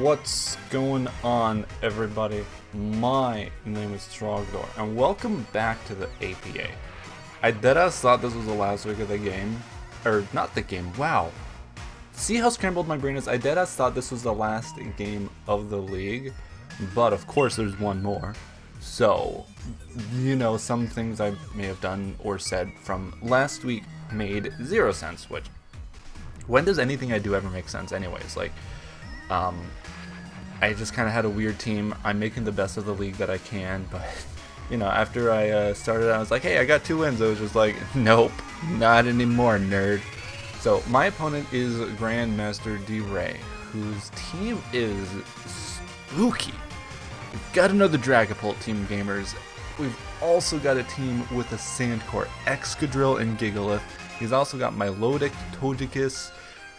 What's going on, everybody? My name is Trogdor, and welcome back to the APA. I deadass thought this was the last week of the game. Or, not the game, wow. See how scrambled my brain is? I deadass thought this was the last game of the league, but of course there's one more. So, you know, some things I may have done or said from last week made zero sense, which, when does anything I do ever make sense anyways? Like, I just kind of had a weird team. I'm making the best of the league that I can, but, you know, after I started, I was like, hey, I got 2 wins. I was just like, nope, not anymore, nerd. So, my opponent is GrandMaster D.Rey, whose team is spooky. We've got another Dragapult team, gamers. We've also got a team with a Sandcore, Excadrill, and Gigalith. He's also got Milotic, Togekiss,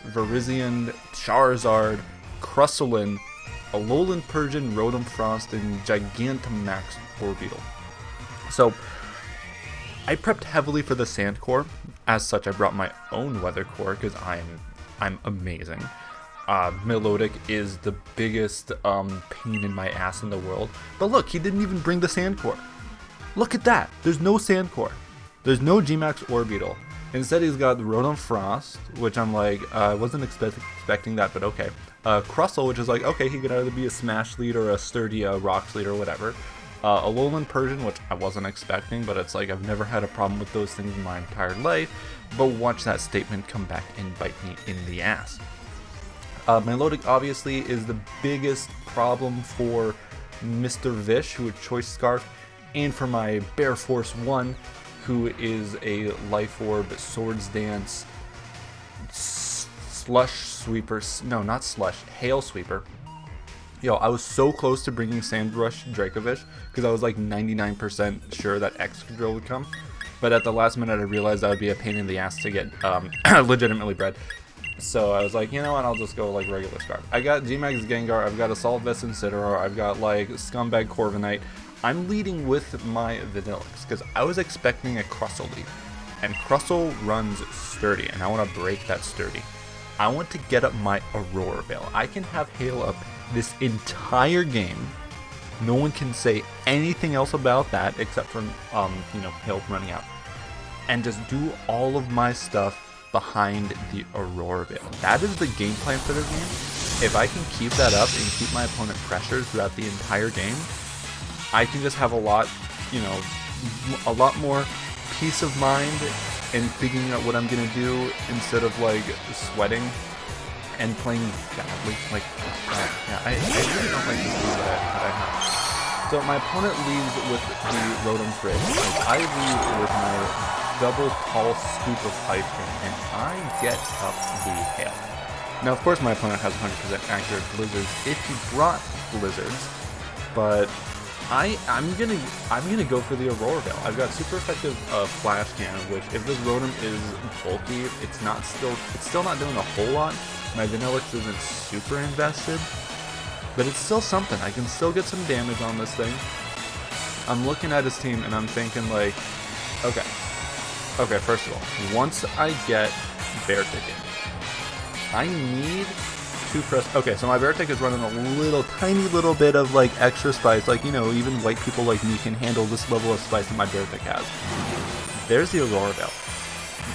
Virizion, Charizard, Crustlin, Alolan Persian, Rotom Frost, and Gigantamax Orbeetle. So, I prepped heavily for the Sandcore. As such, I brought my own Weather Core because I'm amazing. Milotic is the biggest pain in my ass in the world. But look, he didn't even bring the Sandcore. Look at that. There's no Sandcore. There's no Gmax Orbeetle. Instead, he's got Rotom Frost, which I'm like, I wasn't expecting that, but okay. Crustle, which is like, okay, he could either be a Smash lead or a sturdy Rock lead or whatever. Alolan Persian, which I wasn't expecting, but it's like, I've never had a problem with those things in my entire life. But watch that statement come back and bite me in the ass. Milotic obviously is the biggest problem for Mr. Vish, who would Choice Scarf, and for my Bear Force 1, who is a Life Orb, Swords Dance, Slush Sweeper, no, not Slush, Hail Sweeper. Yo, I was so close to bringing Sandrush Dracovish, because I was like 99% sure that Excadrill would come, but at the last minute I realized that would be a pain in the ass to get legitimately bred. So I was like, you know what, I'll just go like regular Scarf. I got Gmax Gengar, I've got Assault Vest Incineroar, I've got like Scumbag Corviknight. I'm leading with my Vanillix, because I was expecting a Crustle lead. And Crustle runs Sturdy, and I want to break that Sturdy. I want to get up my Aurora Veil. I can have Hail up this entire game. No one can say anything else about that, except for, you know, Hail running out. And just do all of my stuff behind the Aurora Veil. That is the game plan for this game. If I can keep that up and keep my opponent pressured throughout the entire game, I can just have a lot, you know, a lot more peace of mind in figuring out what I'm gonna do instead of like sweating and playing badly. Like, yeah, I really don't like this lead that I have. So my opponent leads with the Rotom Fridge. Like, I lead with my double tall scoop of Ice Cream, and I get up the Hail. Now, of course, my opponent has 100% accurate Blizzards if he brought Blizzards, but I'm gonna go for the Aurora Veil. I've got super effective Flash Cannon, which if this Rotom is bulky, it's still not doing a whole lot. My Vanillix isn't super invested, but it's still something. I can still get some damage on this thing. I'm looking at his team and I'm thinking like, okay, first of all, once I get Beartic in, I need to press. Okay, so my Beartic is running a tiny little bit of like extra spice. Like, you know, even white people like me can handle this level of spice that my Beartic has. There's the Aurora Veil.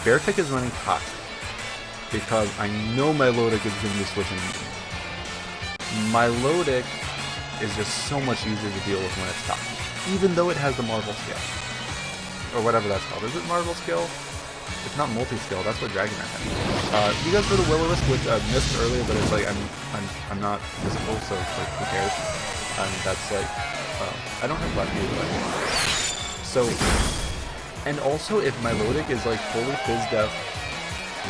Beartic is running Toxic, because I know Milotic is going to be switching. Milotic is just so much easier to deal with when it's Toxic, even though it has the Marvel Scale. Or whatever that's called. Is it Marvel Scale? It's not multi-scale, that's what Dragonite has. You guys for the Will-O-Wisp, which I missed earlier, but it's like, I'm not physical, so it's like, who cares? That's like, I don't have left either. So, and also if Milotic is like fully Fizz-Def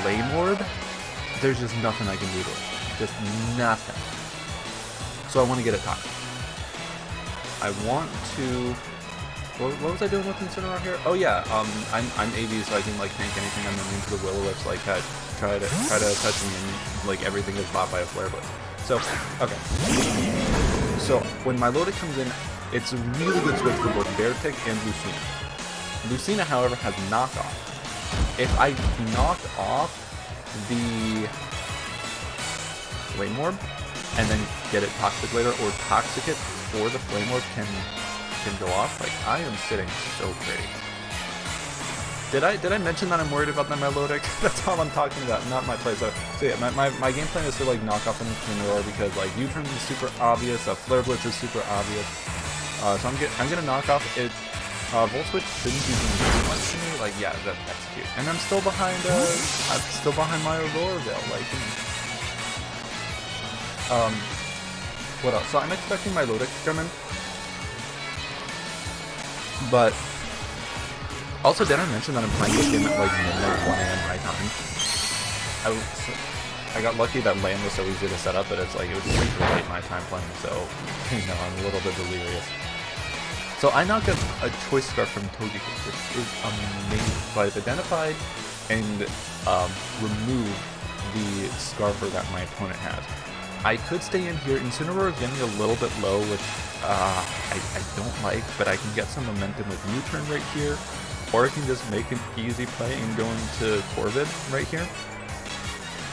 Flame Orb, there's just nothing I can do to it. Just nothing. So I want to get it toxic. I want to... What was I doing with Incineroar here? Oh yeah, I'm AV, so I can like tank anything I'm into the Will-O-Wisp, like try to touch me, and like everything is bought by a Flare Blitz. So, okay. So when Milotic comes in, it's a really good switch for both Beartic and Lucina. Lucina, however, has knockoff. If I knock off the Flame Orb, and then get it Toxic later, or Toxic it before the Flame Orb can go off. Like, I am sitting so pretty. Did I mention that I'm worried about the Melodic? That's all I'm talking about, not my play. So yeah, my game plan is to like knock off an Incineroar because like U-turn is super obvious, Flare Blitz is super obvious. So I'm gonna knock off it. Volt Switch shouldn't be doing too much to me. Like, yeah, that execute. And I'm still behind my Aurora Veil. Like, what else? So I'm expecting my Melodic to come in, but. Also, did I mention that I'm playing this game at like midnight, 1 a.m. my time? I got lucky that land was so easy to set up, but it's like, it was super late my time playing, so, you know, I'm a little bit delirious. So I now get a Choice Scarf from Togekiss, which is amazing. So I've identified and removed the Scarfer that my opponent has. I could stay in here. Incineroar is getting a little bit low, which I don't like, but I can get some momentum with U-turn right here. Or I can just make an easy play and go into Corvid right here.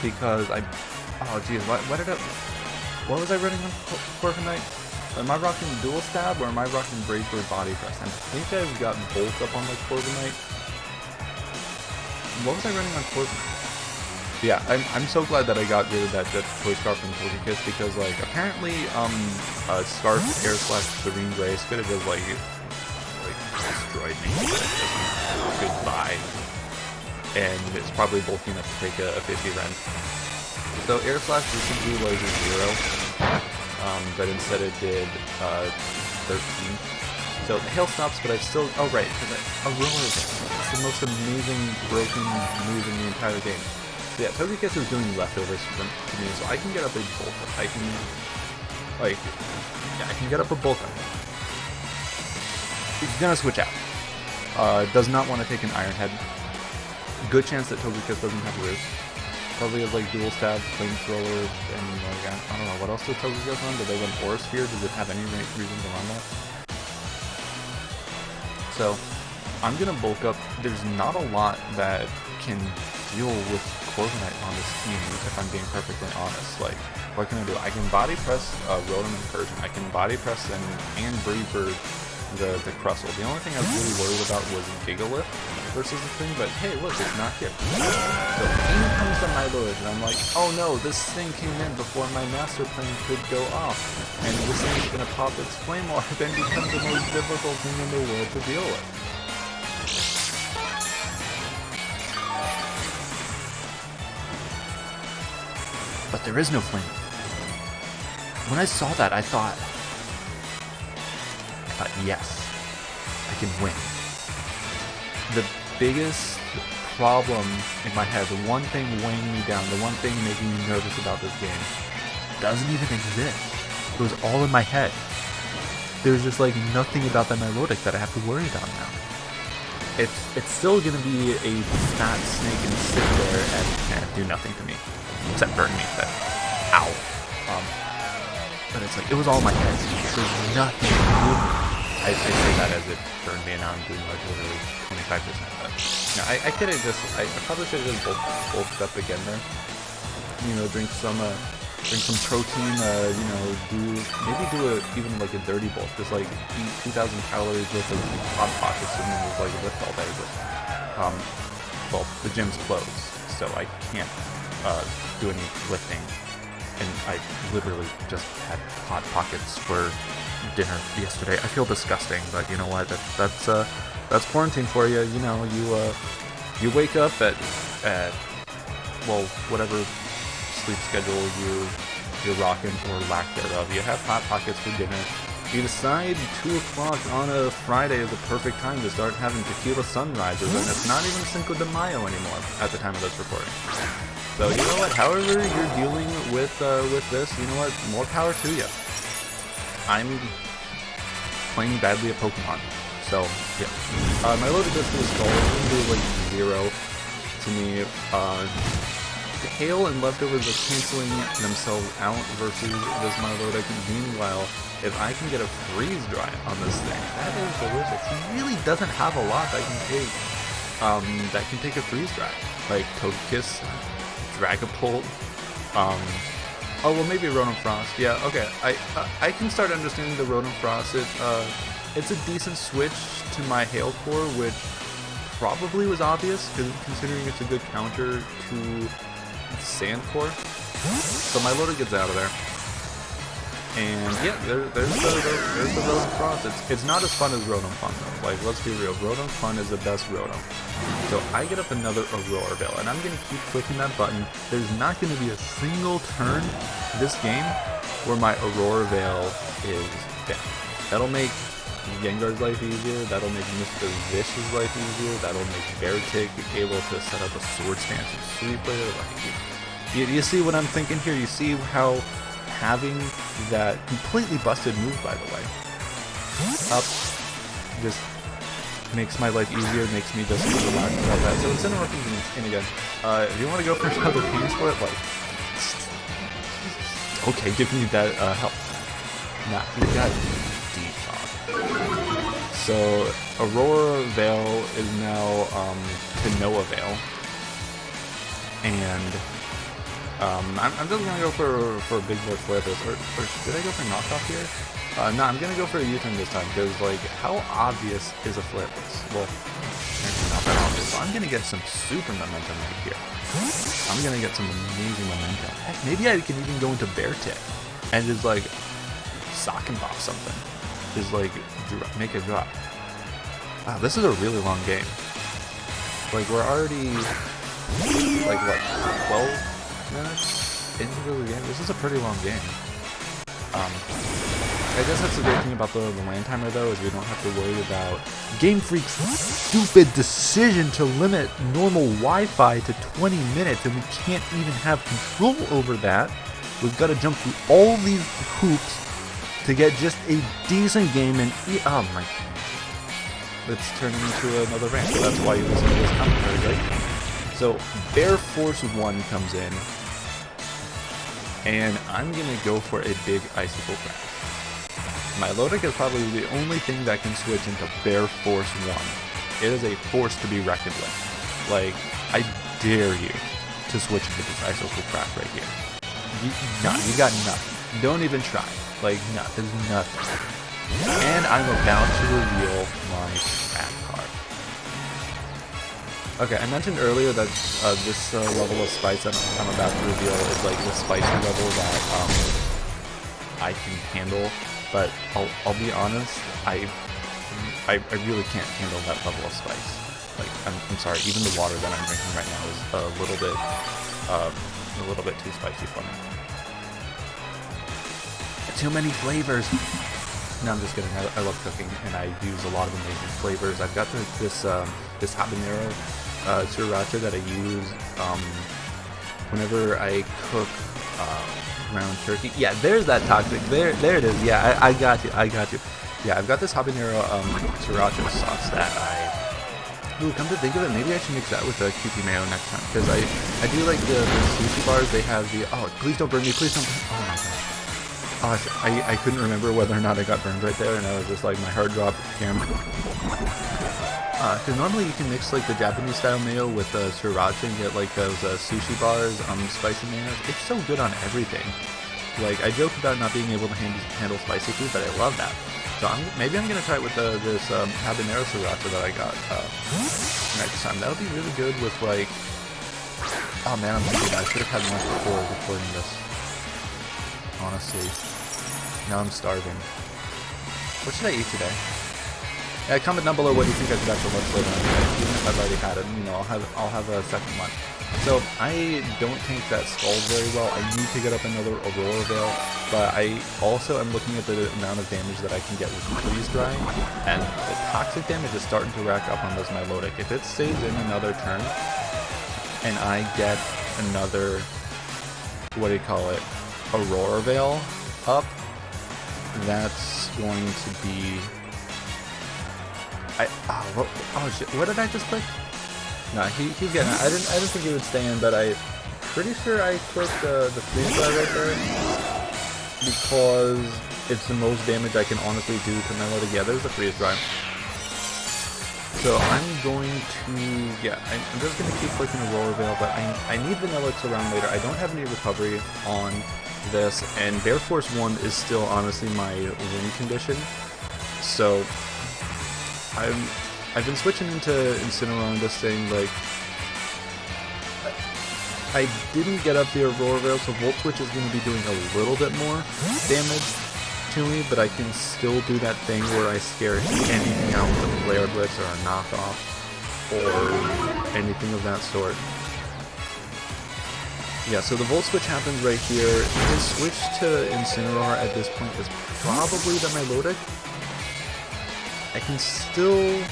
Because oh geez, what was I running on Corviknight? Am I rocking Dual Stab or am I rocking Brave Bird Body Press? I think I've got both up on my Corviknight. What was I running on Corviknight? Yeah, I'm so glad that I got rid of that Choice Scarf from Togekiss because like apparently Scarf Air Slash Serene Grace could have just like destroyed me. Goodbye. And it's probably bulky enough to take a 50 rend. So Air Slash recently was a 0, but instead it did 13. So Hail stops, but I still, oh right, because Aurora Veil. It's the most amazing broken move in the entire game. So yeah, Togekiss is doing leftovers to me, so I can get up a bolt. I can get up a bolt. He's gonna switch out. Does not want to take an Iron Head. Good chance that Togekiss doesn't have Roost. Probably has like Dual Stab, Flamethrower, and like, I don't know, what else does Togekiss run? Do they run Aura Sphere? Does it have any reason to run that? So, I'm gonna bulk up. There's not a lot that can deal with Corviknight on this team, if I'm being perfectly honest. Like, what can I do? I can Body Press Rotom Incursion. I can Body Press and Brave Bird the Crustle. The only thing I was really worried about was Gigalith versus the thing, but hey, look, it's not here. So in comes the Milotic, and I'm like, oh no, this thing came in before my master plan could go off, and this thing's gonna pop its Flame Orb and become the most difficult thing in the world to deal with. But there is no Flame. When I saw that, I thought, yes, I can win. The biggest problem in my head, the one thing weighing me down, the one thing making me nervous about this game, doesn't even exist. It was all in my head. There's just like nothing about that Milotic that I have to worry about now. It's still gonna be a fat snake and sit there and do nothing to me, except burn me. But ow. But it's like, it was all in my head. There's nothing moving. I say that as it burned me, and now I'm doing like literally 25%. But no, I could have just, I probably should have just bulked up again there. You know, drink some protein. You know, maybe do even like a dirty bulk, just like eat 2,000 calories with a hot pockets and then just like lift all day. But well, the gym's closed, so I can't do any lifting. And I literally just had Hot Pockets for dinner yesterday. I feel disgusting, but you know what? That's quarantine for you. You know, you wake up at well, whatever sleep schedule you're rocking or lack thereof. You have Hot Pockets for dinner. You decide 2 o'clock on a Friday is the perfect time to start having tequila sunrises, and it's not even Cinco de Mayo anymore at the time of this recording. So you know what? However you're dealing with this, you know what? More power to you. I'm playing badly at Pokemon, so yeah. My loaded disc is going like 0 to me. Hail and Leftovers are canceling themselves out versus this Milotic. Meanwhile, if I can get a Freeze Dry on this thing, that is delicious. He really doesn't have a lot that can take a Freeze Dry. Like Togekiss, Dragapult, Oh, well, maybe Rotom Frost. Yeah, okay. I can start understanding the Rotom Frost. It's a decent switch to my Hail Core, which probably was obvious, considering it's a good counter to Sand Core. So my Loda gets out of there. And yeah, there's the Rotom Frost. It's not as fun as Rotom Fun though. Like, let's be real, Rotom Fun is the best Rotom. So I get up another Aurora Veil, and I'm gonna keep clicking that button. There's not gonna be a single turn this game where my Aurora Veil is down. That'll make Gengar's life easier. That'll make Mr. Vicious life easier. That'll make Beartic able to set up a Sword Stance and Sweep Layer. Like, you see what I'm thinking here? You see how having that completely busted move, by the way, up just makes my life easier, makes me just relax about that. So instead of working in again, if you want to go for another Pain Split, like, okay, give me that help. Nah, you got Defog. So Aurora Veil is now Kanoa Veil, and I'm just gonna go for a big boy Flipus, or did I go for knockoff here? No, I'm gonna go for a U-turn this time, because like, how obvious is a Flipus? Well, actually not that obvious. So I'm gonna get some super momentum right here. I'm gonna get some amazing momentum. Heck, maybe I can even go into Beartic and just like sock and pop something. Just like make a drop. Wow, this is a really long game. Like, we're already like what, 12 minutes into the game. This is a pretty long game. I guess that's the great thing about the land timer though, is we don't have to worry about Game Freak's stupid decision to limit normal Wi-Fi to 20 minutes, and we can't even have control over that. We've got to jump through all these hoops to get just a decent game, and oh my, it's turning into another rant. So that's why you listen to this commentary, right? So Bear Force 1 comes in, and I'm gonna go for a big Icicle Crash. My Lodic is probably the only thing that can switch into Bear Force 1. It is a force to be reckoned with. Like, I dare you to switch into this Icicle Crash right here. You got nothing. Don't even try. Like, no, there's nothing. And I'm about to reveal my trap card. Okay, I mentioned earlier that this level of spice that I'm about to reveal is like the spicy level that I can handle. But I'll be honest, I really can't handle that level of spice. Like, I'm sorry, even the water that I'm drinking right now is a little bit too spicy for me. Too many flavors. No, I'm just kidding. I love cooking, and I use a lot of amazing flavors. I've got this habanero sriracha that I use whenever I cook ground turkey. Yeah, there's that toxic. There it is. Yeah, I got you. Yeah, I've got this habanero sriracha sauce that ooh, come to think of it, maybe I should mix that with the QP mayo next time, because I do like the sushi bars. They have the, oh, please don't burn me, please don't burn me. Oh my gosh. Oh, I couldn't remember whether or not I got burned right there, and I was just like, my heart dropped. Because normally you can mix like the Japanese style mayo with sriracha and get like those sushi bars, spicy mayonnaise. It's so good on everything. Like, I joke about not being able to handle spicy food, but I love that. So maybe I'm gonna try it with this habanero sriracha that I got next time. That'll be really good with like. Oh man, I'm thinking I should have had lunch before recording this. Honestly, now I'm starving. What should I eat today? Yeah, comment down below what you think I should actually lunch later on today. Even if I've already had it, you know, I'll have a second lunch. So I don't think that scald very well. I need to get up another Aurora Veil, but I also am looking at the amount of damage that I can get with freeze drying, and the toxic damage is starting to rack up on this Milotic. If it stays in another turn, and I get another, what do you call it, Aurora Veil up, that's going to be. Oh shit! What did I just click? No, he's getting it. I didn't think he would stay in, but I'm pretty sure I clicked the freeze dry right there because it's the most damage I can honestly do to Milotic. Yeah, there's the freeze dry. So I'm going to, yeah, I'm just going to keep clicking a Roller Veil, but I need Vanillix around later. I don't have any recovery on this, and Bear Force 1 is still honestly my win condition. So I've been switching into Incineroar on this thing, like, I didn't get up the Aurora Veil, so Volt Switch is going to be doing a little bit more damage to me, but I can still do that thing where I scare anything out with a Flare Blitz or a knockoff or anything of that sort. Yeah, so the Volt Switch happens right here. His switch to Incineroar at this point is probably the Milotic. I can still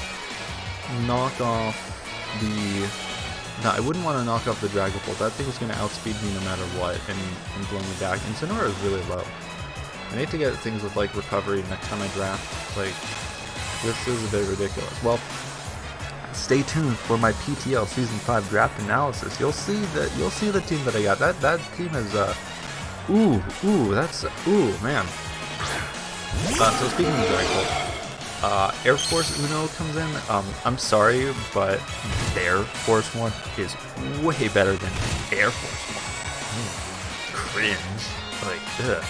knock off the... No, I wouldn't want to knock off the Dragapult. That thing is going to outspeed me no matter what and blow me back. Incineroar is really low. I need to get things with like recovery next time I draft. Like, this is a bit ridiculous. Well, stay tuned for my PTL Season 5 draft analysis. You'll see the team that I got. That team is ooh man. So speaking of Dragapult, Air Force Uno comes in. I'm sorry, but Bear Force 1 is way better than Air Force 1. Cringe. Like, ugh.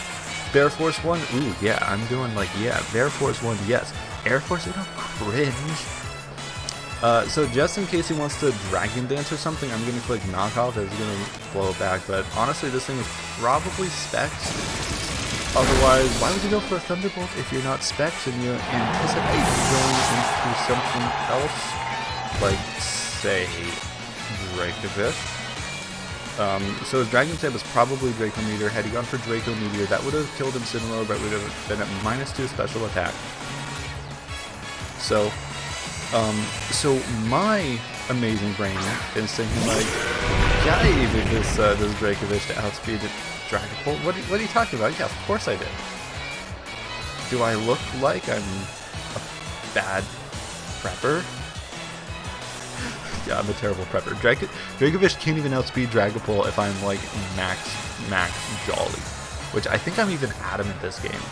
Bear Force 1, ooh, yeah, I'm doing like, yeah, Bear Force 1, yes. Air Force Uno, cringe. So just in case he wants to Dragon Dance or something, I'm going to click Knockoff. It's going to blow it back, but honestly, this thing is probably Specs. Otherwise, why would you go for a Thunderbolt if you're not Specs and you anticipate going into something else? Like, say, Dracovish. So his Dragon Type was probably Draco Meteor. Had he gone for Draco Meteor, that would have killed Incineroar, but would have been at -2 special attack. So, so my amazing brain is thinking like, yeah, I needed this Dracovish to outspeed it. Dragapult? What are you talking about? Yeah, of course I did. Do I look like I'm a bad prepper? Yeah, I'm a terrible prepper. Dracovish can't even outspeed Dragapult if I'm like max Jolly, which I think I'm even adamant this game.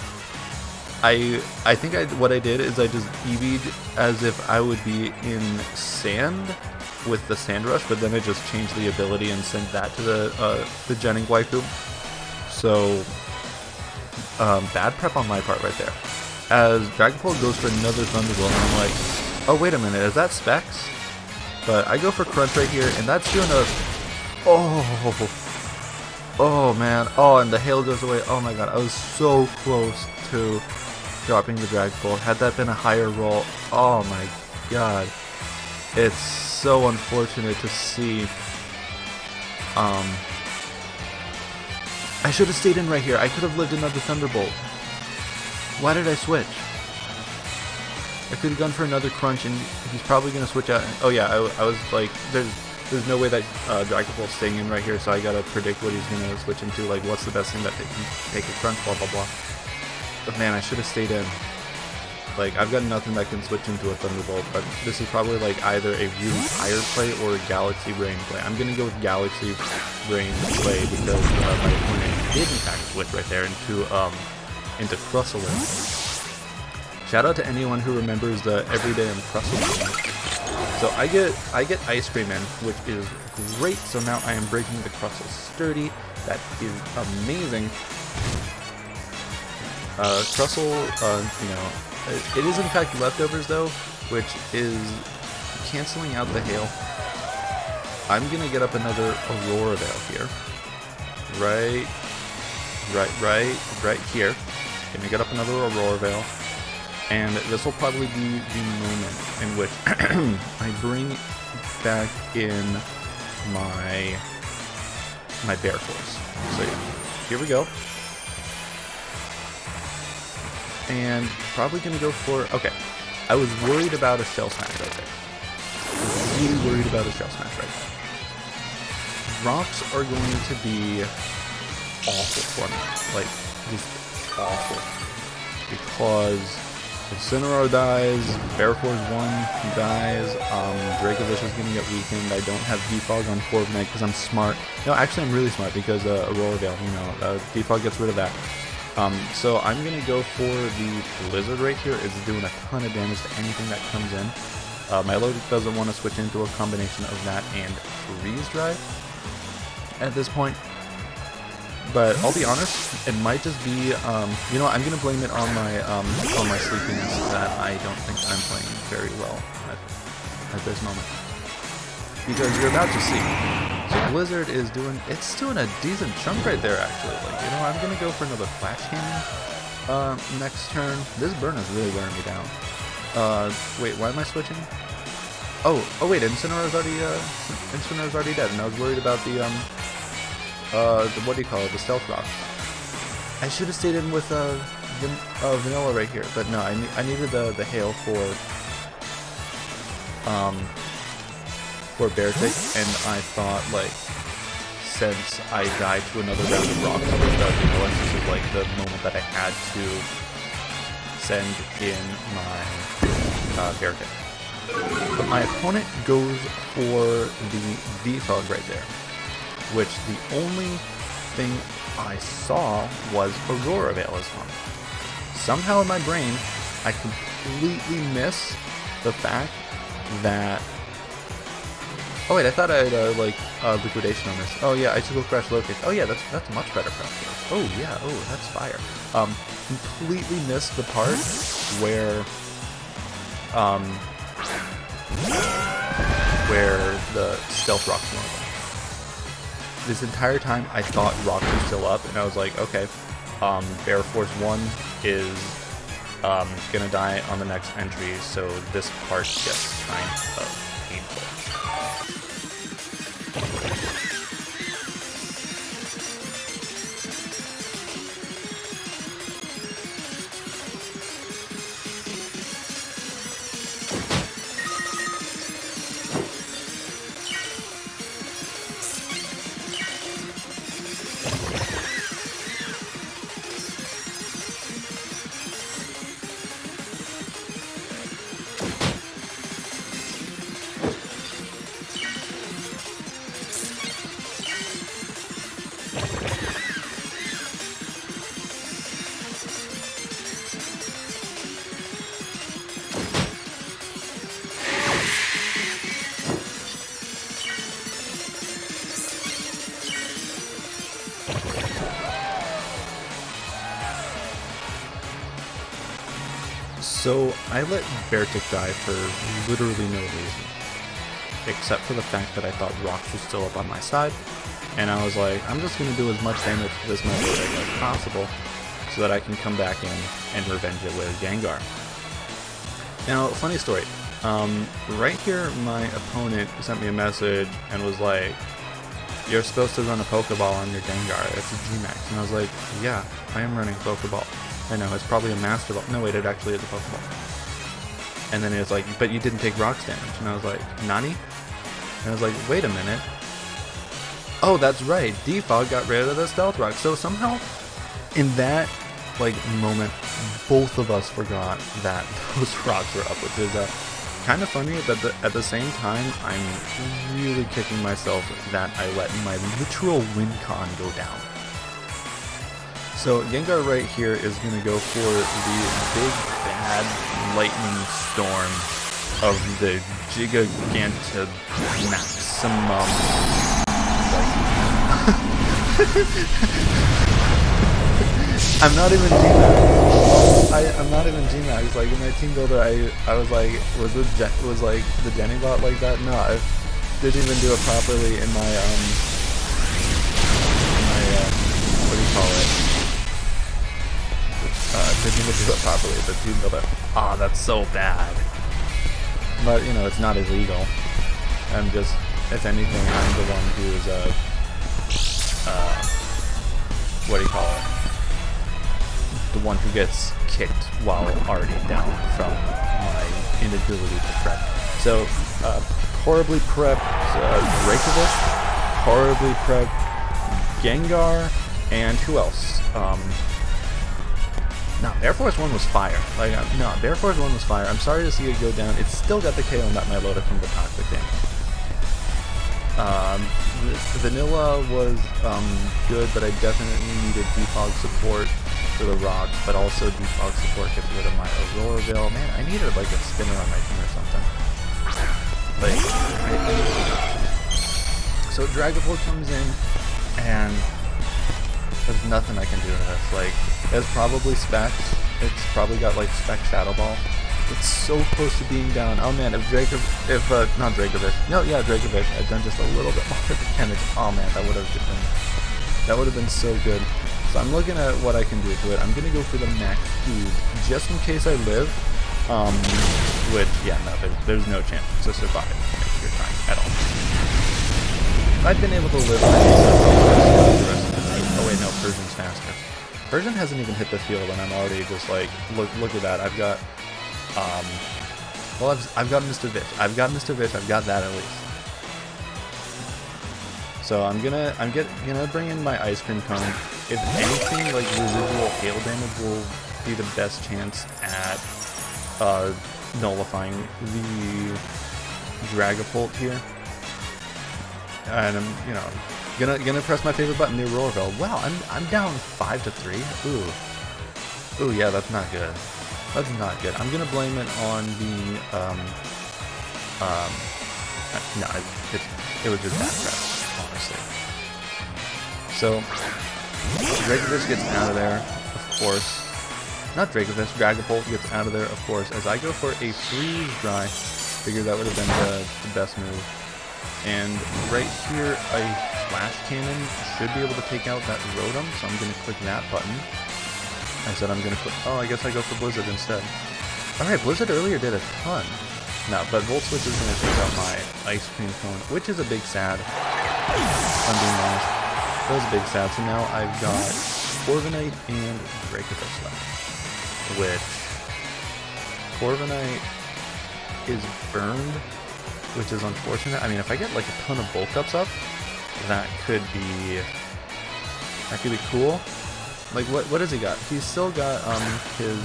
I think what I did is I just EV'd as if I would be in sand with the Sand Rush, but then I just changed the ability and sent that to the Jennings waifu. So, bad prep on my part right there. As Dragapult goes for another Thunderbolt, and I'm like, oh wait a minute, is that Specs? But I go for Crunch right here, and that's doing a... Oh man, oh, and the hail goes away. Oh my god, I was so close to dropping the Dragapult. Had that been a higher roll, oh my god. It's so unfortunate to see. I should have stayed in right here. I could have lived another Thunderbolt. Why did I switch? I could have gone for another Crunch, and he's probably going to switch out. Oh yeah, I was like, there's no way that Dragapult's staying in right here, so I got to predict what he's going to switch into, like what's the best thing that they can take a Crunch, blah blah blah. But man, I should have stayed in. Like, I've got nothing that can switch into a Thunderbolt, but this is probably like either a really higher play or a Galaxy Brain play. I'm going to go with Galaxy Brain play because my opponent did in fact switch right there into Crustlin. Shout out to anyone who remembers the Everyday and Crustlin. So I get Ice Cream in, which is great. So now I am breaking the Crustle Sturdy. That is amazing. Crustle, you know, it is in fact Leftovers though, which is canceling out the hail. I'm gonna get up another Aurora Veil here. Right here. Gonna get up another Aurora Veil. And this will probably be the moment in which I bring back in my Bear Force. So yeah, here we go. And probably going to go for... Okay, I was worried about a Shell Smash right there. Really worried about a Shell Smash right there. Rocks are going to be awful for me. Like, just awful. Because Incineroar dies, Bear Force 1 dies, Dracovish is going to get weakened, I don't have Defog on Corviknight because I'm smart. No, actually I'm really smart because Aurora Veil, you know, Defog gets rid of that. So I'm going to go for the Blizzard right here. It's doing a ton of damage to anything that comes in. My load doesn't want to switch into a combination of that and Freeze Drive at this point. But I'll be honest, it might just be, you know, I'm gonna blame it on my sleepiness that I don't think I'm playing very well at this moment. Because you're about to see. So Blizzard is doing a decent chunk right there actually. Like, you know, I'm gonna go for another Flash Cannon next turn. This burn is really wearing me down. Wait, why am I switching? Oh wait, Incineroar's already dead, and I was worried about the what do you call it, the Stealth Rock. I should have stayed in with Vanilla right here, but no, I needed the Hail for Beartic, and I thought, like, since I died to another round of rocks with Vanilla, this is like the moment that I had to send in my Beartic. But my opponent goes for the defog right there, which the only thing I saw was Aurora Veil as well. Somehow in my brain, I completely miss the fact that... Oh wait, I thought I had liquidation on this. Oh yeah, Icicle Crash Locate. Oh yeah, that's much better practice. Oh yeah, oh that's fire. Completely missed the part where the Stealth Rock's one of them. This entire time I thought Rocks was still up, and I was like, okay, Bear Force 1 is gonna die on the next entry, so this part gets kind of painful. So I let Beartic die for literally no reason, except for the fact that I thought Rocks was still up on my side, and I was like, I'm just going to do as much damage to this MattOshea as possible so that I can come back in and revenge it with Gengar. Now, funny story, right here my opponent sent me a message and was like, you're supposed to run a Pokeball on your Gengar, it's a G-Max, and I was like, yeah, I am running a Pokeball. I know, it's probably a Master Ball. No, wait, it actually is a Pokeball. And then it was like, but you didn't take Rocks damage. And I was like, Nani? And I was like, wait a minute. Oh, that's right, Defog got rid of the Stealth Rock. So somehow, in that, like, moment, both of us forgot that those Rocks were up, which is kind of funny, but at the same time, I'm really kicking myself that I let my literal win con go down. So Gengar right here is going to go for the big bad lightning storm of the Giganta Maximum. I'm not even G-Max. I'm not even G-Max. Like in my team builder, I was like, was the Jenny bot like that? No, I didn't even do it properly in my what do you call it? Didn't even do it properly, the team builder. Ah, that's so bad. But, you know, it's not illegal. I'm just, if anything, I'm the one who's, what do you call it? The one who gets kicked while already down from my inability to prep. So, horribly prepped Reykjavik, horribly prepped Gengar, and who else? No, Bear Force 1 was fire. Like, no, Bear Force 1 was fire. I'm sorry to see it go down. It's still got the KO on that Milotic from the Toxic damage. Vanilla was good, but I definitely needed defog support for the Rocks, but also defog support gets rid of my Aurora Veil. Man, I needed like a spinner on my team or something. Like, so Dragapult comes in, and there's nothing I can do to this. Like, it's probably Specs. It's probably got like Spec Shadow Ball. It's so close to being down. Oh man, if not Dracovish. No, yeah, Dracovish had done just a little bit more damage. Oh man, that would have been so good. So I'm looking at what I can do to it. I'm gonna go for the max fuse just in case I live. Which, yeah, no, there's no chance to survive if you're trying at all. I've been able to live the rest of the night. Oh wait, no, Persian's faster. Persian hasn't even hit the field, and I'm already just like, look at that. I've got, well, I've got Mr. Vish. I've got that at least. So I'm gonna bring in my ice cream cone. If anything, like residual hail damage will be the best chance at nullifying the Dragapult here. And I'm, gonna press my favorite button, the Aurora Bell. Wow, I'm down 5-3. Ooh, yeah, that's not good. That's not good. I'm gonna blame it on the no, it was just bad prep, honestly. So Dracovish gets out of there, of course. Not Dracovish, Dragapult gets out of there, of course, as I go for a Freeze Dry. Figured that would have been the best move. And right here, a Flash Cannon should be able to take out that Rotom, so I'm going to click that button. I said I'm going to click, oh, I guess I go for Blizzard instead. Alright, Blizzard earlier did a ton. No, but Volt Switch is going to take out my Ice Cream Cone, which is a big sad. If I'm being honest. That was a big sad, so now I've got Corviknight and Dracovish left. Which Corviknight is burned, which is unfortunate. I mean, if I get like a ton of bulk ups up, that could be cool. Like, what has he got? He's still got his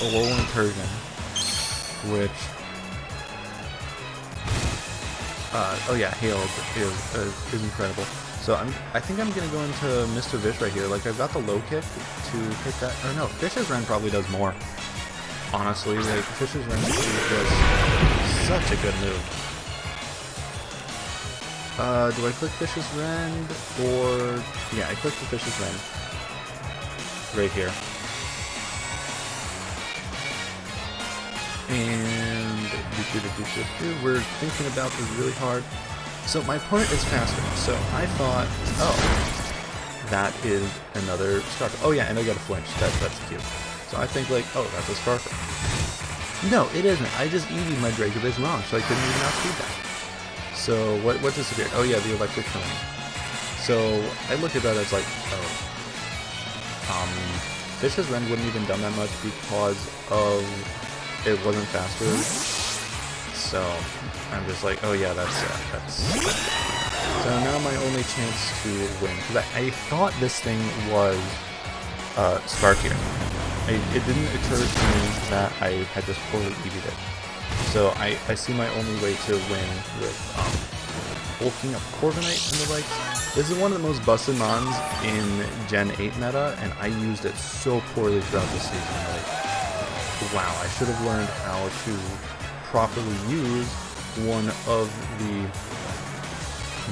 Alolan Persian, which oh yeah, Hail is incredible. So I think I'm gonna go into Mr. Vish right here. Like, I've got the low kick to hit that. Or no, Fish's Ren probably does more. Honestly, like Fish's Ren is just such a good move. Do I click Fish's Ren or yeah, I click the Fish's Ren right here. And we're thinking about this really hard. So my opponent is faster, so I thought, oh, that is another Scarfer. Oh yeah, and I got a flinch. That's cute. So I think like, oh, that's a Scarfer. No, it isn't. I just EV'd my Dracovish wrong, so I couldn't even outspeed that. So what disappeared? Oh yeah, the electric killing. So I look at that as like, oh, Fish's Ren wouldn't even done that much because of it wasn't faster. So I'm just like, oh yeah, that's so now my only chance to win, because I thought this thing was Sparkier. It didn't occur to me that I had just poorly EV'd it. So I see my only way to win with bulking up Corviknight and the like. This is one of the most busted mons in Gen 8 meta, and I used it so poorly throughout the season. Like, wow, I should have learned how to properly use one of the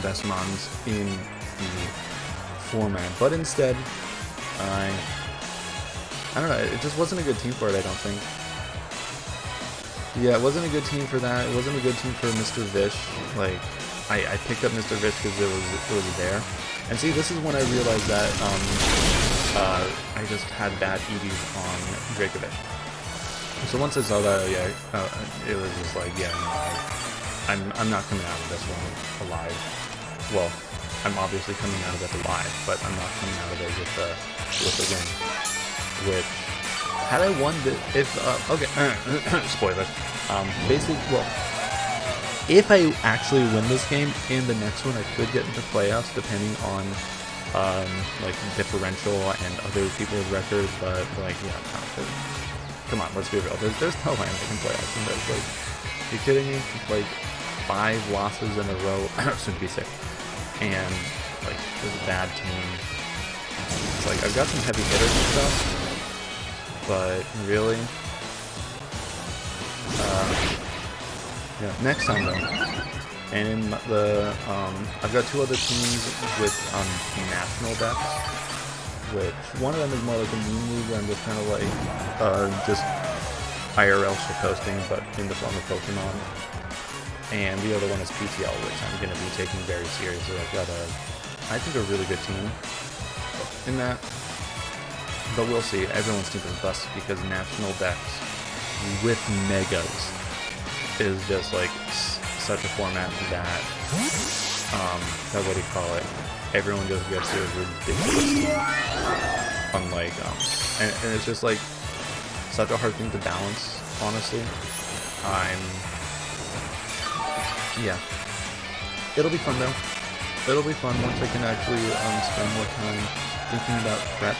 best mons in the format, but instead I don't know, it just wasn't a good team for it, I don't think. Yeah, it wasn't a good team for that. It wasn't a good team for Mr. Vish. Like, I picked up Mr. Vish because it was there. And see, this is when I realized that I just had bad EVs on Dracovish. So once I saw that, yeah, it was just like, yeah, no, I'm not coming out of this one alive. Well, I'm obviously coming out of it alive, but I'm not coming out of it with the win. Which, had I won the, okay, spoiler. Basically, well, if I actually win this game and the next one, I could get into playoffs depending on like differential and other people's records, but like, yeah, come on, let's be real. There's no way I'm making playoffs in this. Like, you kidding me? Like, 5 losses in a row, soon to be 6, and like this bad team. It's like, I've got some heavy hitters and stuff, but really, Yeah, next time though. And in the, I've got 2 other teams with national decks, which one of them is more like a meme league where I'm just kind of like, just IRL shitposting, but in the form of Pokemon. And the other one is PTL, which I'm going to be taking very seriously. I've got I think a really good team in that. But we'll see. Everyone's team is bust because national decks with megas is just like such a format that what do you call it? Everyone just gets a ridiculous team. Unlike and it's just like such a hard thing to balance. Honestly, yeah. It'll be fun though. It'll be fun once I can actually spend more time thinking about prep,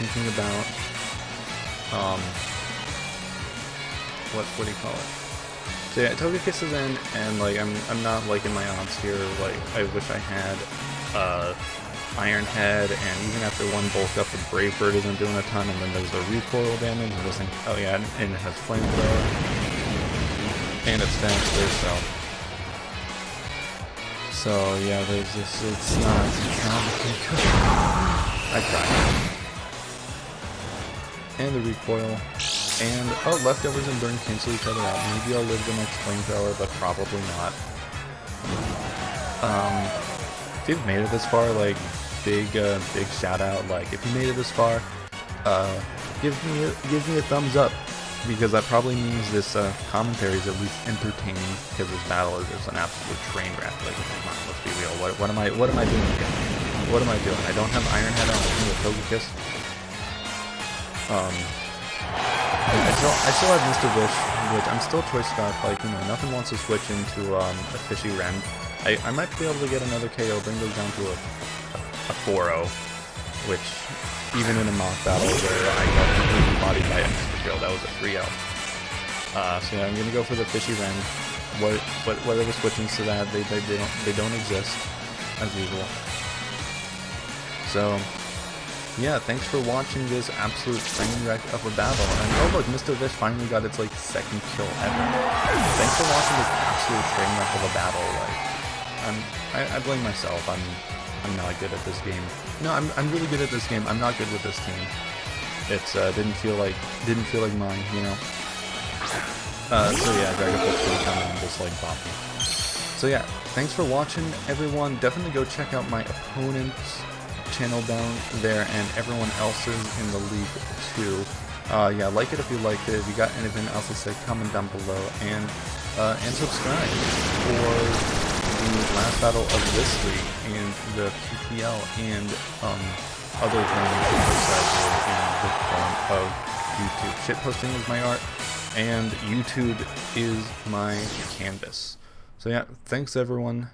thinking about what do you call it? So yeah, Togekiss is in, and like I'm not liking my odds here. Like I wish I had Iron Head, and even after one bulk up, the Brave Bird isn't doing a ton, and then there's the recoil damage, and this thing, oh yeah, and it has Flamethrower, and it's faster, so yeah, there's this, it's not good. I tried. And the recoil. And, oh, Leftovers and Burn cancel each other out. Maybe I'll live the next Flamethrower, but probably not. If you've made it this far, like, big shout out. Like, if you made it this far, give me a thumbs up. Because that probably means this commentary is at least entertaining, because this battle is just an absolute train wreck. Like, come on, let's be real. What am I doing here? What am I doing? I don't have Iron Head on with Togekiss. I still have Mr. Wish, which I'm still choice stock. Like, you know, nothing wants to switch into a Fishy Ren. I might be able to get another KO, bring those down to a 4-0, which even in a mock battle where I got completely bodied by Mr. Shield, that was a 3-0. So yeah, I'm gonna go for the Fishy Ren. What are the switchings to that? They don't exist as usual. So yeah, thanks for watching this absolute train wreck of a battle. And oh look, Mr. Vish finally got its like 2nd kill ever. Thanks for watching this absolute train wreck of a battle. Like, I blame myself. I'm not good at this game. No, I'm really good at this game. I'm not good with this team. It's didn't feel like mine, you know. So yeah, Dragapult's gonna come and just like bop me. So yeah, thanks for watching, everyone. Definitely go check out my opponent's channel down there and everyone else's in the league too. Yeah, like it if you liked it. If you got anything else to say, comment down below, and subscribe for the last battle of this league and the PTL and other random shitposts in the form of YouTube. Shitposting is my art, and YouTube is my canvas. So yeah, thanks everyone.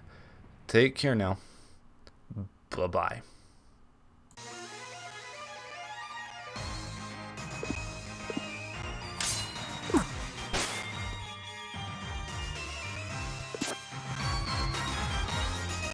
Take care now. Bye-bye.